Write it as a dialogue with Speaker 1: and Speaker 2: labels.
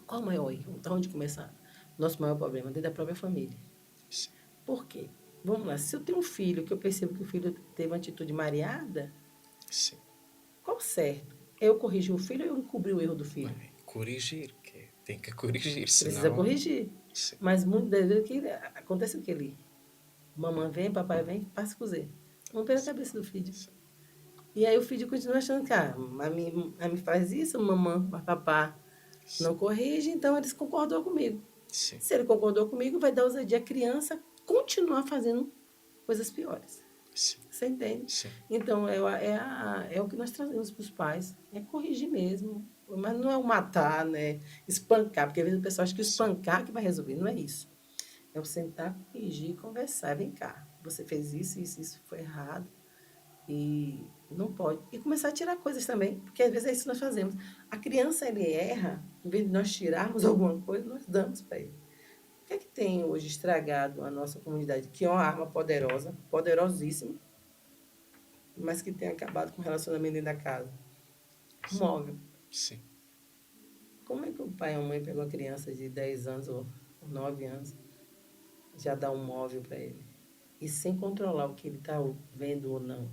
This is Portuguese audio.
Speaker 1: Qual o maior erro? Da onde começar? Nosso maior problema, dentro da própria família.
Speaker 2: Sim.
Speaker 1: Por quê? Vamos lá, se eu tenho um filho que eu percebo que o filho teve uma atitude mareada,
Speaker 2: Sim.
Speaker 1: qual o certo? Eu corrigir o filho ou eu encobrir o erro do
Speaker 2: Não
Speaker 1: filho?
Speaker 2: é? Corrigir, que tem que corrigir,
Speaker 1: Precisa
Speaker 2: senão.
Speaker 1: corrigir.
Speaker 2: Sim.
Speaker 1: Mas muitas das vezes acontece o que ali? Mamãe vem, papai vem, passa a cozer. Vamos pela
Speaker 2: Sim.
Speaker 1: cabeça do filho.
Speaker 2: Sim.
Speaker 1: E aí o filho continua achando que a mim faz isso, mamãe, papá
Speaker 2: Sim.
Speaker 1: não corrige, então eles concordou comigo.
Speaker 2: Sim.
Speaker 1: Se ele concordou comigo, vai dar ousadia à criança continuar fazendo coisas piores.
Speaker 2: Sim.
Speaker 1: Você entende?
Speaker 2: Sim.
Speaker 1: Então, é o que nós trazemos para os pais. É corrigir mesmo. Mas não é o matar, né? Espancar, porque às vezes o pessoal acha que o
Speaker 2: Sim.
Speaker 1: espancar que vai resolver. Não é isso. É o sentar, corrigir e conversar. Vem cá, você fez isso, isso foi errado. E não pode. E começar a tirar coisas também, porque às vezes é isso que nós fazemos. A criança, ele erra, em vez de nós tirarmos alguma coisa, nós damos para ele. O que é que tem hoje estragado a nossa comunidade? Que é uma arma poderosa, poderosíssima, mas que tem acabado com o relacionamento dentro da casa. O móvel.
Speaker 2: Sim.
Speaker 1: Como é que o pai ou a mãe pegou a criança de 10 anos ou 9 anos, já dá um móvel para ele? E sem controlar o que ele está vendo ou não.